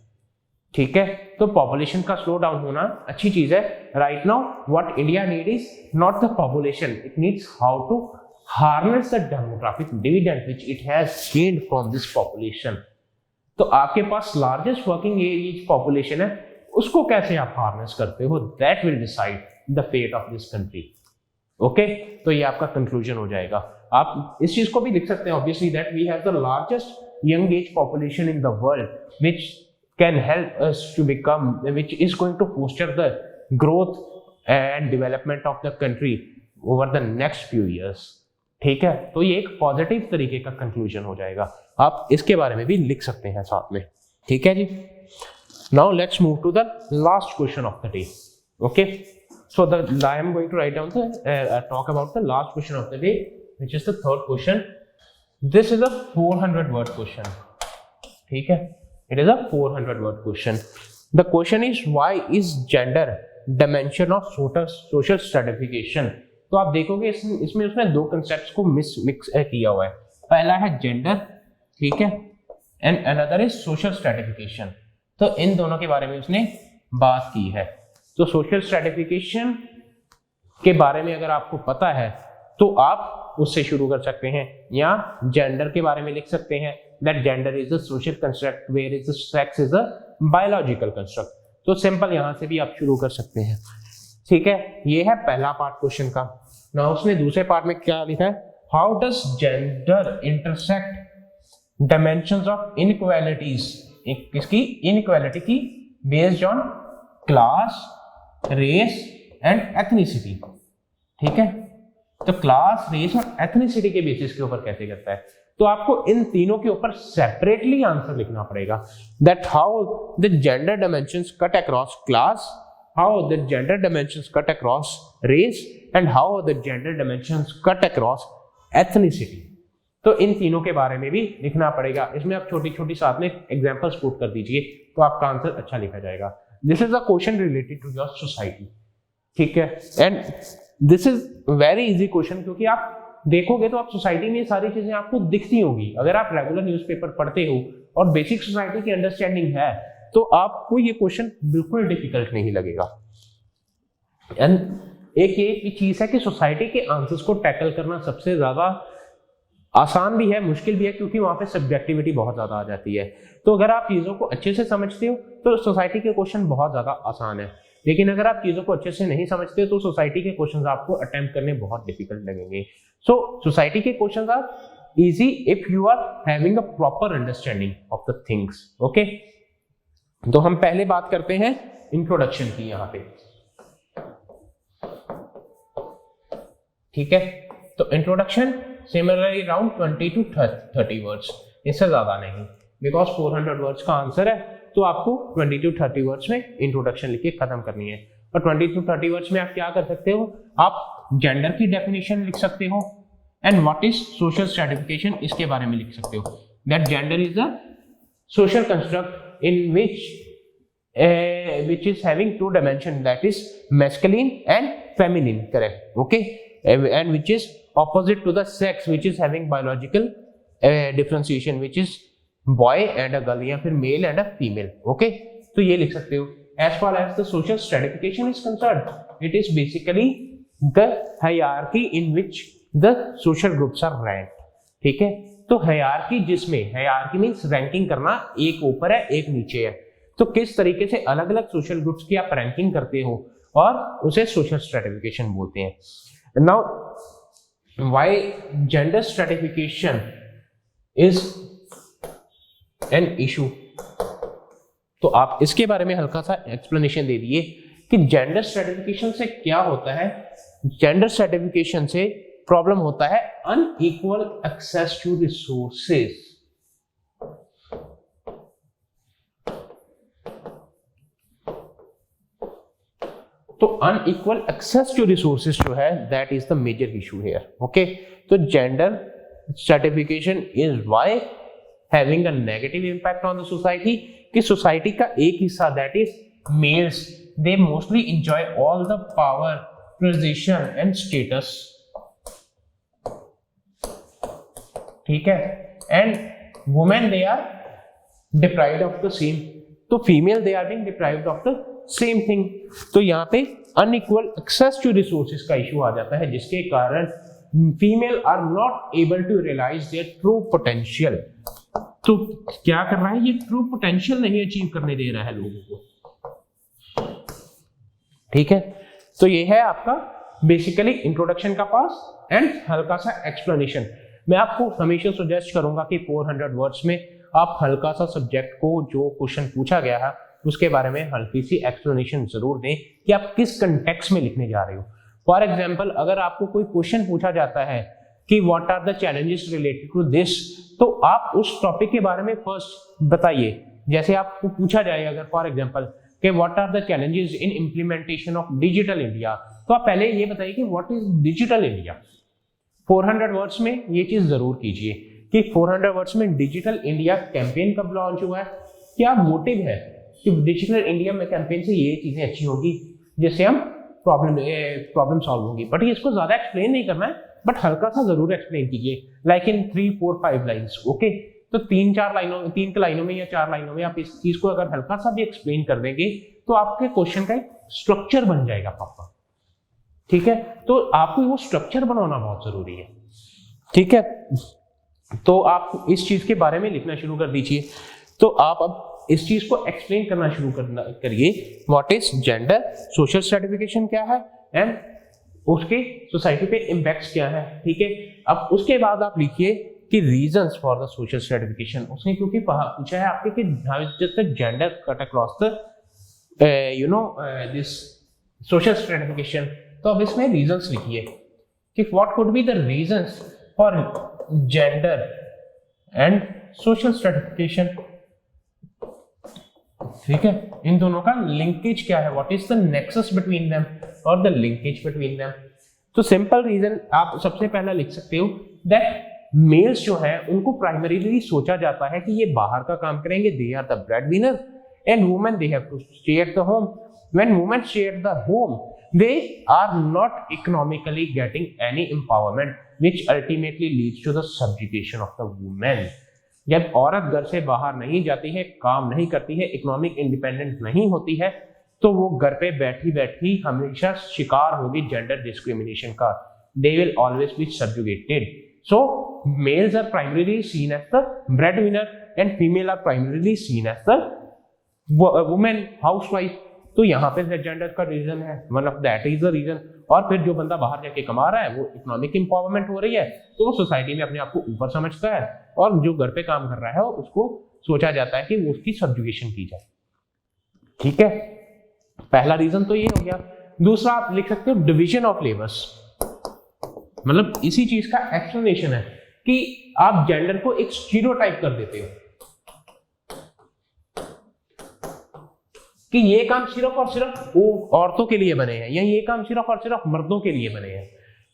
ठीक है। तो पॉपुलेशन का स्लो डाउन होना अच्छी चीज है। Right now what India need is not the population, it needs how to harness the demographic dividend which it has gained from this population. तो आपके पास लार्जेस्ट वर्किंग एज पॉपुलेशन है, उसको कैसे आप हार्नेस करते हो, that will decide the fate of this country, okay. तो ये आपका कंक्लूजन हो जाएगा। आप इस चीज को भी लिख सकते हैं obviously that we have the largest young age population in the world which can help us to become, which is going to foster the growth and development of the country over the next few years, ठीक है। तो ये एक positive तरीके का conclusion हो जाएगा, आप इसके बारे में भी लिख सकते हैं साथ में, ठीक है जी। Now let's move to the last question of the day, okay. So I am going to write down the talk about the last question of the day, which is the third question. This is a 400 word question, ठीक है। It is a 400 word question. The question is why is gender dimension of social stratification? तो आप देखोगे इसमें उसने 2 concepts को mix किया हुआ है। पहला है जेंडर, ठीक है, and another is social stratification. तो इन दोनों के बारे में उसने बात की है। तो सोशल स्ट्रेटिफिकेशन के बारे में अगर आपको पता है तो आप उससे शुरू कर सकते हैं, या जेंडर के बारे में लिख सकते हैं that gender is a social construct whereas the sex is a biological construct। तो सिंपल यहां से भी आप शुरू कर सकते हैं, ठीक है। ये है पहला पार्ट क्वेश्चन का। ना उसने दूसरे पार्ट में क्या लिखा है, how does gender intersect dimensions of inequalities, किसकी इनइक्वालिटी की, based on class, race and ethnicity, ठीक है। तो क्लास, रेस और एथनिसिटी के बेसिस के ऊपर कैसे करता है, तो आपको इन तीनों के ऊपर सेपरेटली आंसर लिखना पड़ेगा। That how the gender dimensions cut across class, how the gender dimensions cut across race and how the gender dimensions cut across ethnicity. तो इन तीनों के बारे में भी लिखना पड़ेगा। इसमें आप छोटी छोटी साथ में एग्जांपल्स पुट कर दीजिए तो आपका आंसर अच्छा लिखा जाएगा। This is a question related to your society, ठीक है। And this is very easy question, क्योंकि आप देखोगे तो आप सोसाइटी में ये सारी चीजें आपको दिखती होगी। अगर आप रेगुलर न्यूज़पेपर पढ़ते हो और बेसिक सोसाइटी की अंडरस्टैंडिंग है तो आपको ये क्वेश्चन बिल्कुल डिफिकल्ट नहीं लगेगा। एंड एक ये भी चीज है कि सोसाइटी के आंसर्स को टैकल करना सबसे ज्यादा आसान भी है, मुश्किल भी है, क्योंकि वहां पे सब्जेक्टिविटी बहुत ज्यादा आ जाती है। तो अगर आप चीजों को अच्छे से समझते हो तो सोसाइटी के क्वेश्चन बहुत ज्यादा आसान है, लेकिन अगर आप चीजों को अच्छे से नहीं समझते तो सोसाइटी के क्वेश्चन आपको अटेम्प्ट करने बहुत डिफिकल्ट लगेंगे। सो सोसाइटी के question are easy if you are having a proper understanding of the things. Okay, तो हम पहले बात करते हैं इंट्रोडक्शन की यहाँ पे। ठीक है, तो introduction similarly around 20 to 30 words, इससे ज्यादा नहीं, बिकॉज 400 वर्ड्स का आंसर है, तो आपको 20 to 30 वर्ड्स में इंट्रोडक्शन लिख के खत्म करनी है। और 20 to 30 वर्ड्स में आप क्या कर सकते हो, आप जेंडर की डेफिनेशन लिख सकते हो and what is social stratification, इसके बारे में लिख सकते हो। That gender is a social construct in which is having two dimension, that is masculine and feminine, correct? Okay, and which is opposite to the sex which is having biological differentiation, which is boy and a girl, या फिर male and a female. Okay, तो ये लिख सकते हो। as far as the social stratification is concerned, it is basically the hierarchy in which the social groups are ranked। ठीक है, तो hierarchy जिसमें hierarchy means ranking करना, एक ऊपर है एक नीचे है, तो किस तरीके से अलग अलग सोशल ग्रुप्स की आप रैंकिंग करते हो, और उसे सोशल स्ट्रैटिफिकेशन बोलते हैं। Now why gender stratification is an issue, तो आप इसके बारे में हल्का सा एक्सप्लेनेशन दे दिए कि जेंडर स्ट्रैटिफिकेशन से क्या होता है। जेंडर स्ट्रैटिफिकेशन से प्रॉब्लम होता है अनइक्वल एक्सेस टू रिसोर्सेज। तो अनइक्वल एक्सेस टू रिसोर्सेज जो है, that is the major issue here. Okay, तो gender stratification is why having a negative impact on the society, कि सोसाइटी का एक हिस्सा that is males, they mostly enjoy all the power, position and status. ठीक है, and women they are deprived of the same, तो female they are being deprived of the same thing. तो यहाँ पे अनइक्वल एक्सेस टू रिसोर्सेज का issue आ जाता है, जिसके कारण female are not able to realise their true potential. तो क्या कर रहा है, ये ट्रू पोटेंशियल नहीं अचीव करने दे रहा है लोगों को। ठीक है, तो ये है आपका बेसिकली इंट्रोडक्शन का पार्ट एंड हल्का सा एक्सप्लेनेशन। मैं आपको हमेशा सजेस्ट करूंगा कि 400 वर्ड्स में आप हल्का सा सब्जेक्ट को, जो क्वेश्चन पूछा गया है उसके बारे में हल्की सी एक्सप्लेनेशन जरूर दें कि आप किस कंटेक्स्ट में लिखने जा रहे हो। फॉर एग्जाम्पल, अगर आपको कोई क्वेश्चन पूछा जाता है कि what are the challenges related to this, तो आप उस टॉपिक के बारे में फर्स्ट बताइए। जैसे आपको पूछा जाए अगर फॉर एग्जाम्पल कि what are the challenges in implementation of digital India, तो आप पहले ये बताइए कि what is digital India. 400 words में ये चीज जरूर कीजिए कि 400 वर्ड्स में डिजिटल इंडिया कैंपेन कब लॉन्च हुआ है, क्या मोटिव है कि डिजिटल इंडिया में कैंपेन से ये चीजें अच्छी होगी जिससे हम प्रॉब्लम सॉल्व होगी। बट इसको ज्यादा एक्सप्लेन नहीं करना है, बट हल्का सा जरूर एक्सप्लेन कीजिए, लाइक इन 3, 4, 5 लाइन्स। ओके, तो 3-4 लाइनों, 3 लाइनों में या 4 लाइनों में आप इस चीज को अगर हल्का सा भी एक्सप्लेन कर देंगे तो आपके क्वेश्चन का एक स्ट्रक्चर बन जाएगा प्रॉपर। ठीक है, तो आपको वो स्ट्रक्चर बनाना बहुत जरूरी है। ठीक है, तो आप इस चीज के बारे में लिखना शुरू कर दीजिए। तो आप अब इस चीज को एक्सप्लेन करना शुरू करिए, what is gender, social stratification क्या है एंड उसके सोसाइटी पे इम्पैक्ट्स क्या है। ठीक है, अब उसके बाद आप लिखिए कि reasons for the social stratification. उसने क्योंकि पूछा है आपके कि just the gender cut across the this social stratification, तो अब इसमें रीजंस लिखिए कि what could be the reasons for gender and social stratification. ठीक है, इन दोनों का लिंकेज क्या है, what is the nexus between them और द लिंकेज बिटवीन देम। तो सिंपल रीजन आप सबसे पहला लिख सकते हो दैट मेल्स जो है उनको प्राइमरीली सोचा जाता है कि ये बाहर का काम करेंगे, they are the bread winner, and women they have to stay at the home. When women stay at the home, they are not economically getting any empowerment, which ultimately leads to the subjugation of the women। जब औरत घर से बाहर नहीं जाती है, काम नहीं करती है, इकोनॉमिक इंडिपेंडेंट नहीं होती है, तो वो घर पे बैठी बैठी हमेशा शिकार होगी जेंडर डिस्क्रिमिनेशन का. They will always be subjugated. So males are primarily seen as the breadwinner and female are primarily seen as the women housewife. तो यहाँ पे जेंडर का रीजन है, one of that is the reason. और फिर जो बंदा बाहर जाके कमा रहा है वो इकोनॉमिक एम्पावरमेंट हो रही है, तो वो सोसाइटी में अपने आप को ऊपर समझता है, और जो घर पे काम कर रहा है उसको सोचा जाता है कि वो उसकी सब्जुगेशन की जाए. ठीक है, पहला रीजन तो ये हो गया. दूसरा आप लिख सकते हो डिवीजन ऑफ लेबर्स. मतलब इसी चीज का एक्सप्लेनेशन है कि आप जेंडर को एक स्टीरियोटाइप कर देते हो कि ये काम सिर्फ और सिर्फ वो औरतों के लिए बने हैं, या ये काम सिर्फ और सिर्फ मर्दों के लिए बने हैं.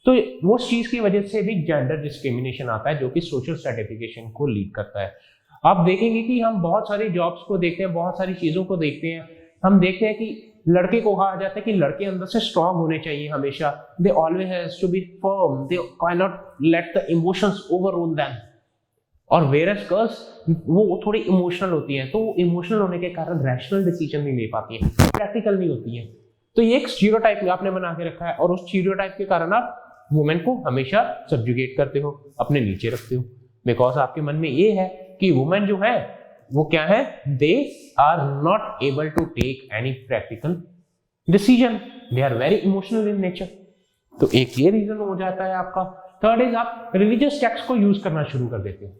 तो वो चीज की वजह से भी जेंडर डिस्क्रिमिनेशन आता है, जो कि सोशल स्ट्रेटिफिकेशन को लीड करता है. आप देखेंगे कि हम बहुत सारी जॉब्स को देखते हैं, बहुत सारी चीजों को देखते हैं. हम देखते हैं कि लड़के को कहा जाता है कि लड़के अंदर से स्ट्रांग होने चाहिए हमेशा. They always has to be firm, they can not let the emotions overrule them. और वेरस गर्ल्स वो थोड़ी इमोशनल होती हैं, तो इमोशनल होने के कारण रैशनल डिसीजन नहीं ले पाती हैं, प्रैक्टिकल नहीं होती हैं. तो ये एक स्टीरियोटाइप आपने बना के रखा है, और उस स्टीरियोटाइप के कारण आप वुमेन को हमेशा सब्जुगेट करते हो, अपने नीचे रखते हो, बिकॉज आपके मन में ये है कि वुमेन जो है वो क्या है, they are not able to take any practical decision, they are very emotional in nature. तो एक ये रीजन हो जाता है आपका. थर्ड इज आप रिलीजियस टेक्स्ट को यूज करना शुरू कर देते हो.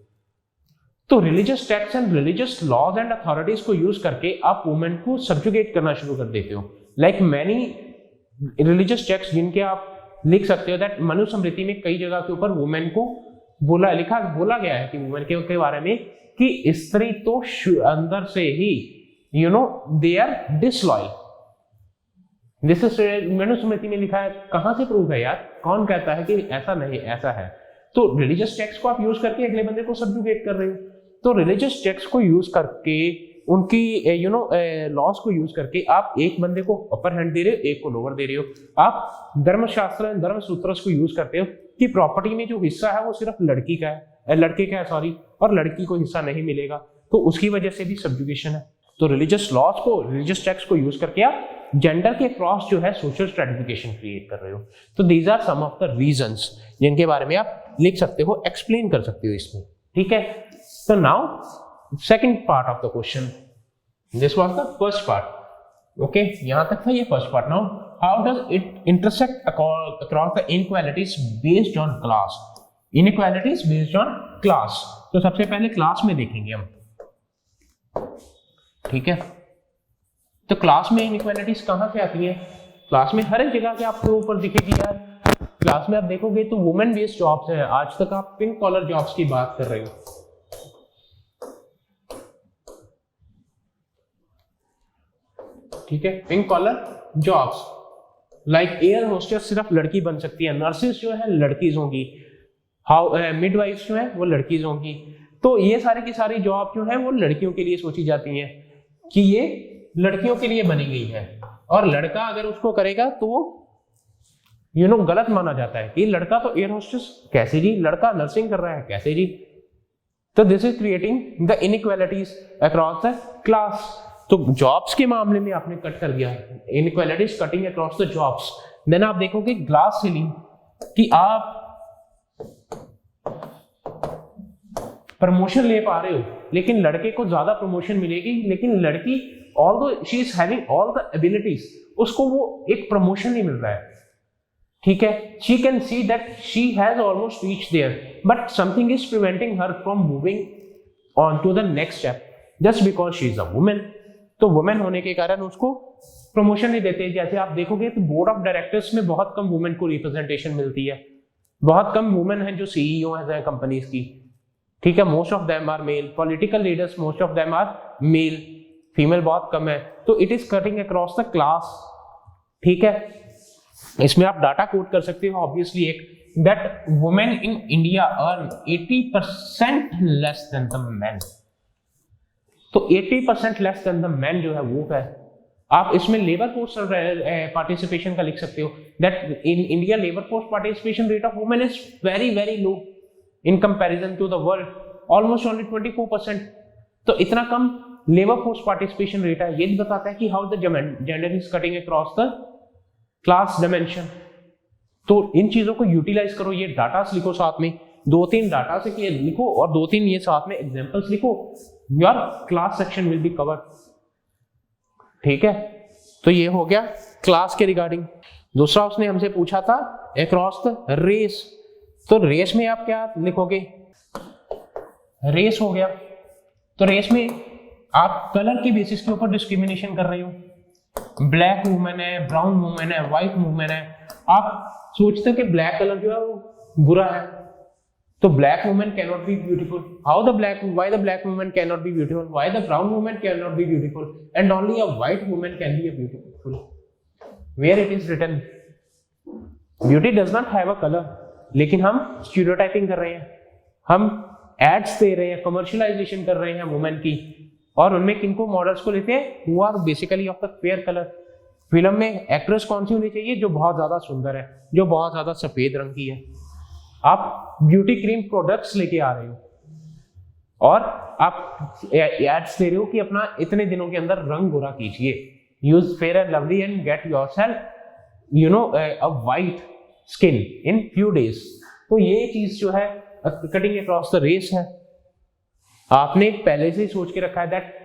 तो religious text and religious laws and authorities को यूज करके आप वुमेन को सब्जुगेट करना शुरू कर देते हो. लाइक मैनी रिलीजियस टेक्स्ट जिनके आप लिख सकते हो दैट मनुस्मृति में कई जगह के ऊपर वुमेन को बोला गया है कि वुमेन के बारे में कि स्त्री तो अंदर से ही they are disloyal. This is Manusmriti में लिखा है. कहां से प्रूफ है यार, कौन कहता है कि ऐसा नहीं ऐसा है. तो रिलीजियस टेक्स्ट को आप यूज करके अगले बंदे को सब्जुगेट कर रहे हो. तो रिलीजियस टेक्स्ट को यूज करके उनकी लॉस को यूज करके आप एक बंदे को अपर हैंड दे रहे हो, एक को लोअर दे रहे हो. आप धर्मशास्त्र धर्म सूत्र को यूज करते हो कि प्रॉपर्टी में जो हिस्सा है वो सिर्फ लड़के का है, और लड़की को हिस्सा नहीं मिलेगा. तो उसकी वजह से भी सब्जुगेशन है. तो रिलीजियस लॉज को, रिलीजियस टेक्स्ट को यूज करके आप जेंडर के क्रॉस जो है सोशल स्ट्रेटिफिकेशन क्रिएट कर रहे हो. तो these are some of the reasons जिनके बारे में आप लिख सकते हो, एक्सप्लेन कर सकते हो इसमें. ठीक है, तो now second part of the question, this was the first part. Okay, यहां तक था ये first part. Now how does it intersect across the inequalities based on class. Inequalities based on class. तो सबसे पहले क्लास में देखेंगे हम. ठीक है, तो क्लास में इनइक्वालिटीज कहां से आती है. क्लास में हर एक जगह के आपको ऊपर दिखेगी यार. क्लास में आप देखोगे तो वुमेन बेस्ड जॉब्स है. आज तक आप पिंक कॉलर जॉब्स की बात कर रहे हो. ठीक है, pink collar jobs like air hostess सिर्फ लड़की बन सकती है. नर्सेस जो है लड़कीज होंगी. मिडवाइफ जो है वो लड़कीज होंगी. तो ये सारी की सारी जॉब जो है वो लड़कियों के लिए सोची जाती हैं कि ये लड़कियों के लिए बनी गई है. और लड़का अगर उसको करेगा तो वो गलत माना जाता है कि लड़का तो एयर होस्टेस कैसे जी, लड़का नर्सिंग कर रहा है कैसे जी. तो this is creating the inequalities across the class. तो जॉब्स के मामले में आपने कट कर दिया, inequalities cutting across the jobs. Then आप देखोगे ग्लास सीलिंग कि आप प्रमोशन ले पा रहे हो लेकिन लड़के को ज्यादा प्रमोशन मिलेगी, लेकिन लड़की although she is having all the abilities, उसको वो एक प्रमोशन नहीं मिल रहा है. ठीक है, she can see that she has almost reached there but something is preventing her from moving on to the next step just because she is a women. तो women होने के कारण उसको प्रमोशन नहीं देते. जैसे आप देखोगे तो बोर्ड ऑफ डायरेक्टर्स में बहुत कम वुमेन को रिप्रेजेंटेशन मिलती है. बहुत कम वुमेन है जो सीईओ है कंपनीज की. ठीक है, most of them are male. Political leaders most of them are male, female बहुत कम है. तो it is cutting across the class. ठीक है, इसमें आप डाटा कोट कर सकते हो ऑब्वियसली एक that women in India earn 80% less than the main. तो 80% लेस देन द मेन जो है वो है. आप इसमें लेबर फोर्स पार्टिसिपेशन का लिख सकते हो that in India labour force participation rate of women is very very low in comparison to the world, almost only 24%. तो इतना कम लेबर फोर्स पार्टिसिपेशन रेट है, ये भी बताता है कि how the gender is cutting across the class dimension. तो इन चीजों को यूटिलाइज करो, ये डाटा लिखो साथ में, 2-3 डाटा से के लिखो और 2-3 ये साथ में एग्जांपल्स लिखो, your class section will be covered. ठीक है, तो ये हो गया क्लास के रिगार्डिंग। दूसरा उसने हमसे पूछा था अक्रॉस द रेस, तो रेस में आप क्या लिखोगे, रेस हो गया, तो रेस में आप कलर के बेसिस के ऊपर डिस्क्रिमिनेशन कर रहे हो, ब्लैक वुमेन है, ब्राउन वुमेन है, व्हाइट वुमेन है, आप सोचते हो कि ब्लैक कलर जो है वो बुरा है, तो black women can not be beautiful, why the black women can not be beautiful, why the brown women can not be beautiful and only a white women can be beautiful, where it is written beauty does not have a colour. लेकिन हम stereotyping कर रहे हैं, हम ads दे रहे हैं, commercialisation कर रहे हैं वुमेन की, और उनमें किनको मॉडल्स को लेते हैं, who are basically of the fair colour. Film में एक्ट्रेस कौन सी होनी चाहिए, जो बहुत ज्यादा सुंदर है, जो बहुत ज्यादा सफेद रंग की है। आप ब्यूटी क्रीम प्रोडक्ट्स लेके आ रहे हो और आप एड्स दे रहे हो कि अपना इतने दिनों के अंदर रंग गोरा कीजिए, use fair and lovely and get yourself a white skin in few days. तो ये चीज जो है कटिंग अक्रॉस द रेस है। आपने पहले से ही सोच के रखा है that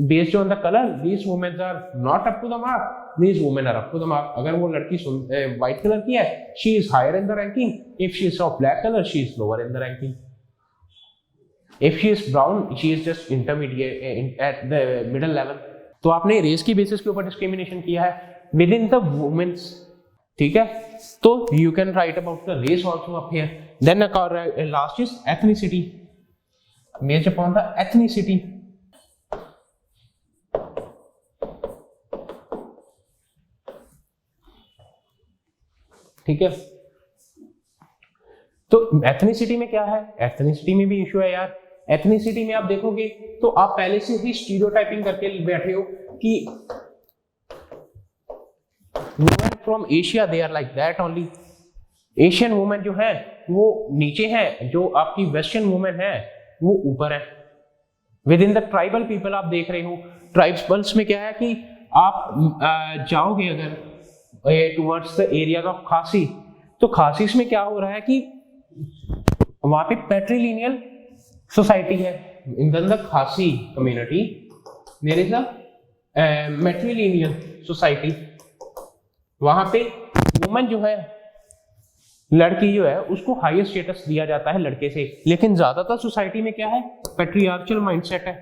based on the colour these women are not up to the mark, these women are up to the mark. अगर वो लड़की व्हाइट कलर की है, she is higher in the ranking, if she is of black colour she is lower in the ranking, if she is brown she is just intermediate at the middle level. तो आपने race की basis के ऊपर discrimination किया है with in the women's. ठीक है, तो you can write about the race also up here. Then last is ethnicity, based upon the ethnicity. ठीक है, तो एथनिसिटी में क्या है, एथनिसिटी में भी इश्यू है यार। एथनिसिटी में आप देखोगे तो आप पहले से ही स्टीरियोटाइपिंग करके बैठे हो कि women from Asia they are like that only, Asian women जो है वो नीचे है, जो आपकी वेस्टर्न वुमेन है वो ऊपर है। With in the tribal people आप देख रहे हो, ट्राइबल्स में क्या है कि आप जाओगे अगर टुवर्ड्स द एरिया ऑफ खासी, तो खासी में क्या हो रहा है कि वहां पे पैट्रीलिनियल सोसाइटी है। In the Khasi community there is a matrilineal society. वहां पे वुमन जो है, लड़की जो है, उसको हाईएस्ट स्टेटस दिया जाता है लड़के से, लेकिन ज्यादातर सोसाइटी में क्या है, पैट्रियार्चल माइंडसेट है।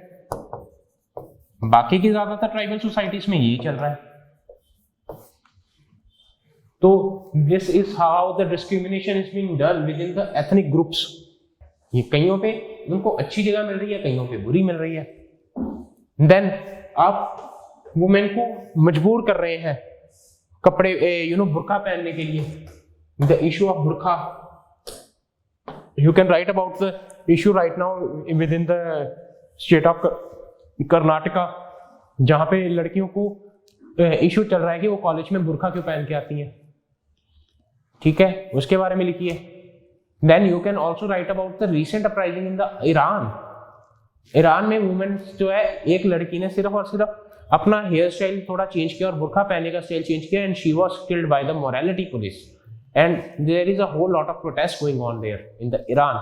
बाकी की ज्यादातर ट्राइबल सोसाइटीज में यही चल रहा है। तो this is how the discrimination is being done with in the ethnic groups. ये कईयों पे उनको अच्छी जगह मिल रही है, कईयों पे बुरी मिल रही है। देन आप वुमेन को मजबूर कर रहे हैं कपड़े बुर्का पहनने के लिए। The issue of burqa, you can write about the issue right now with in the state of Karnataka, जहां पे लड़कियों को इशू चल रहा है कि वो कॉलेज में बुर्का क्यों पहन के आती हैं। ठीक है, उसके बारे में लिखिए। Then you can also write about the recent uprising in the Iran. Iran में वुमेन जो है, एक लड़की ने सिर्फ और सिर्फ अपना हेयर स्टाइल थोड़ा चेंज किया और बुर्का पहनने का स्टाइल चेंज किया, and she was killed by the morality police, and there is a whole lot of protest going on there in the Iran.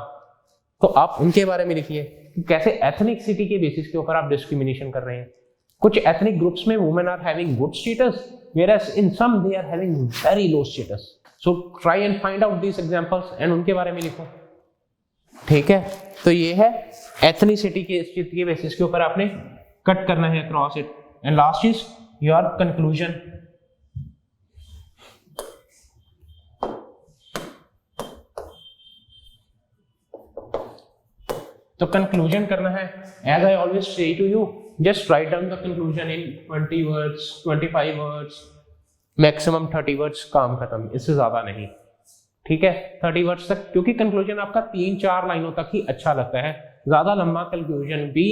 तो आप उनके बारे में लिखिए कि कैसे एथनिसिटी के बेसिस के ऊपर आप डिस्क्रिमिनेशन कर रहे हैं। कुछ एथनिक ग्रुप्स में women are having good status, whereas in some they are having very low status. So try and find out these examples and उनके बारे में लिखो। ठीक है, तो ये है एथनिसिटी के बेसिस के ऊपर आपने कट करना है cross it. And last is your conclusion. तो कंक्लूजन करना है, as I always say to you, just write down the conclusion in 20 words, 25 words, maximum 30 words, काम खत्म, इससे ज्यादा नहीं। ठीक है, 30 वर्ड्स तक, क्योंकि कंक्लूजन आपका 3-4 लाइनों तक ही अच्छा लगता है। ज्यादा लंबा कंक्लूजन भी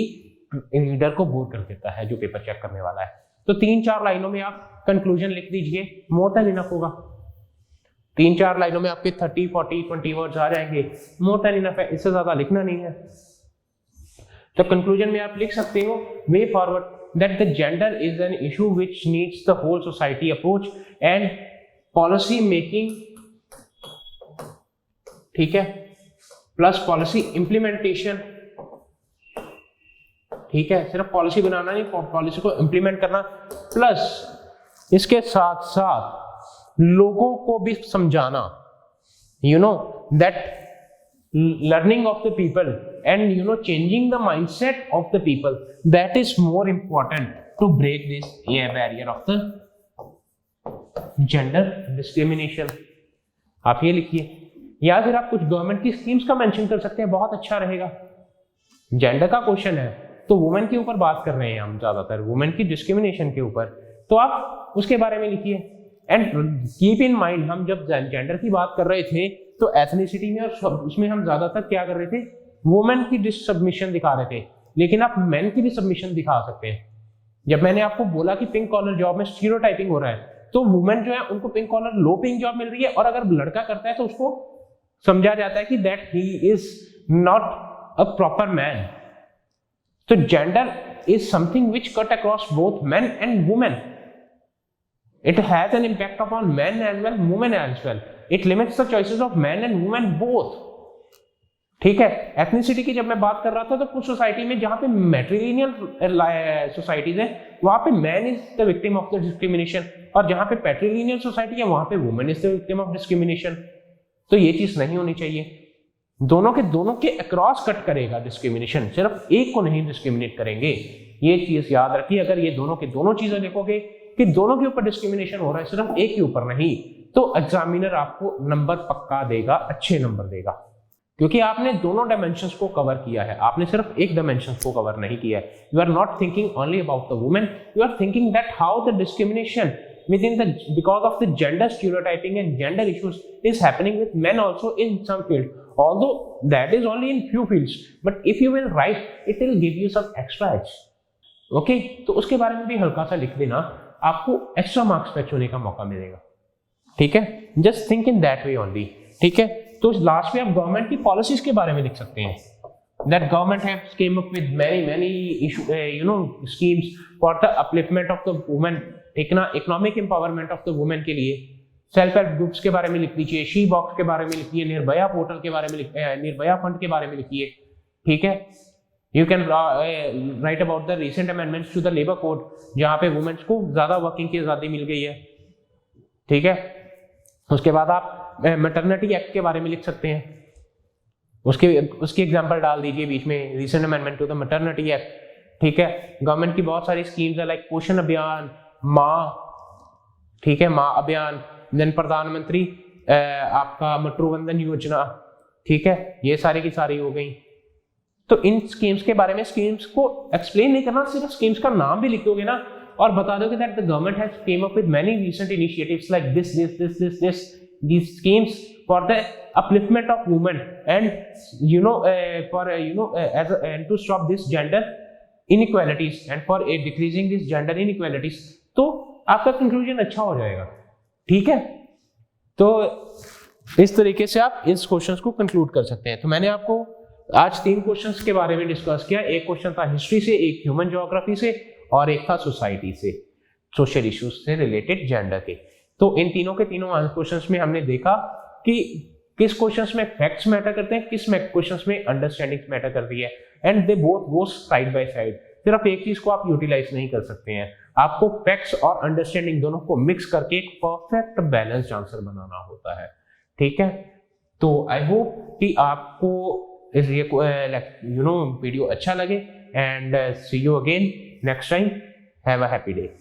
रीडर को बोर कर देता है जो पेपर चेक करने वाला है। तो 3-4 लाइनों में आप कंक्लूजन लिख दीजिए, मोर देन इनफ होगा। 3-4 लाइनों में आपके 30, 40, 20 वर्ड्स आ जाएंगे, मोर देन इनफ है, इससे ज्यादा लिखना नहीं है। तो कंक्लूजन में आप लिख सकते हो way forward that the gender is an issue which needs the whole society approach and policy making, ठीक है, प्लस पॉलिसी इंप्लीमेंटेशन, ठीक है, सिर्फ पॉलिसी बनाना नहीं, पॉलिसी को इंप्लीमेंट करना, प्लस इसके साथ साथ लोगों को भी समझाना, you know that learning of the people and you know changing the mindset of the people, that is more important to break this barrier of the gender discrimination. आप ये लिखिए, या फिर आप कुछ गवर्नमेंट की स्कीम्स का मेंशन कर सकते हैं, बहुत अच्छा रहेगा। जेंडर का क्वेश्चन है तो वुमेन के ऊपर बात कर रहे हैं हम, ज्यादातर वुमेन की डिस्क्रिमिनेशन के ऊपर, तो आप उसके बारे में लिखिए। एंड कीप इन माइंड, हम जब जेंडर की बात कर रहे थे तो एथनिसिटी में और उसमें हम ज्यादातर क्या कर रहे थे, वुमेन की सबमिशन दिखा रहे थे, लेकिन आप मेन की भी सबमिशन दिखा सकते हैं। जब मैंने आपको बोला कि पिंक कॉलर जॉब में स्टीरियोटाइपिंग हो रहा है, तो वुमेन जो है उनको pink collar low paying job मिल रही है, और अगर लड़का करता है तो उसको समझा जाता है कि that he is not a proper man. तो gender is something which cut across both men and women. It has an impact upon men as well, women as well. It limits the choices of men and women both. ठीक है, ethnicity की जब मैं बात कर रहा था तो कुछ सोसाइटी में जहां पे मैट्रिलिनियल सोसाइटीज है वहां पे man is the victim of the discrimination, और जहां पे पैट्रिलिनियल सोसाइटी है वहां पे women is the victim of discrimination. तो ये चीज नहीं होनी चाहिए, दोनों के अक्रॉस कट करेगा डिस्क्रिमिनेशन, सिर्फ एक को नहीं डिस्क्रिमिनेट करेंगे। ये चीज याद रखिए, अगर ये दोनों के दोनों चीजें देखोगे कि दोनों के ऊपर डिस्क्रिमिनेशन हो रहा है, सिर्फ एक के ऊपर नहीं, तो एग्जामिनर आपको नंबर पक्का देगा, अच्छे नंबर देगा, क्योंकि आपने दोनों डायमेंशंस को कवर किया है, आपने सिर्फ एक डायमेंशन को कवर नहीं किया है। You are not thinking only about the women, you are thinking that how the discrimination within the because of the gender stereotyping and gender issues is happening with men also in some field, although that is only in few fields, but if you will write it will give you some extra edge. Okay, तो उसके बारे में भी हल्का सा लिख देना, आपको एक्स्ट्रा मार्क्स फैच होने का मौका मिलेगा। ठीक है, just think in that way only. ठीक है, तो लास्ट में आप गवर्नमेंट की पॉलिसीज के बारे में लिख सकते हैं, that government has came up with many issue, schemes for the upliftment of the women, economic empowerment of the women के लिए। सेल्फ हेल्प ग्रुप्स के बारे में लिख लीजिए, शी बॉक्स के बारे में लिखिए, निर्भया पोर्टल के बारे में निर्भया फंड के बारे में लिखिए। ठीक है, you can write about the recent amendments to the labour code, जहां पे वुमेन्स को ज्यादा वर्किंग की आजादी मिल गई है। ठीक है, उसके बाद आप मैटरनिटी एक्ट के बारे में लिख सकते हैं, उसकी एग्जांपल डाल दीजिए बीच में, recent amendment to the maternity act. ठीक है, गवर्नमेंट की बहुत सारी स्कीम्स है, लाइक पोषण अभियान, माँ, ठीक है, माँ अभियान, देन प्रधानमंत्री आपका मटरूवंदन योजना। ठीक है, ये सारी की सारी हो गई। तो इन स्कीम्स के बारे में, स्कीम्स को एक्सप्लेन नहीं करना, सिर्फ स्कीम्स का नाम भी लिखोगे ना और बता दोगे that the government has came up with many recent initiatives like this these schemes for the upliftment of women and and to stop this gender inequalities and for decreasing this gender inequalities, तो आपका conclusion अच्छा हो जाएगा। ठीक है, तो इस तरीके से आप इस क्वेश्चंस को कंक्लूड कर सकते हैं। तो मैंने आपको आज 3 क्वेश्चंस के बारे में डिस्कस किया। एक क्वेश्चन था हिस्ट्री से, एक ह्यूमन ज्योग्राफी से, और एक था सोसाइटी से, सोशल इश्यूज से रिलेटेड जेंडर के। तो इन तीनों के तीनों क्वेश्चंस में हमने देखा कि किस क्वेश्चंस में फैक्ट्स मैटर करते हैं, किस में क्वेश्चंस में अंडरस्टैंडिंग्स मैटर करती है, and they both go side by side. सिर्फ एक चीज को आप यूटिलाइज नहीं कर सकते हैं, आपको फैक्ट्स और अंडरस्टैंडिंग दोनों को मिक्स करके एक परफेक्ट बैलेंस्ड आंसर बनाना होता है। ठीक है, तो आई होप कि आपको इस ये वीडियो अच्छा लगे, and see you again next time. Have a happy day.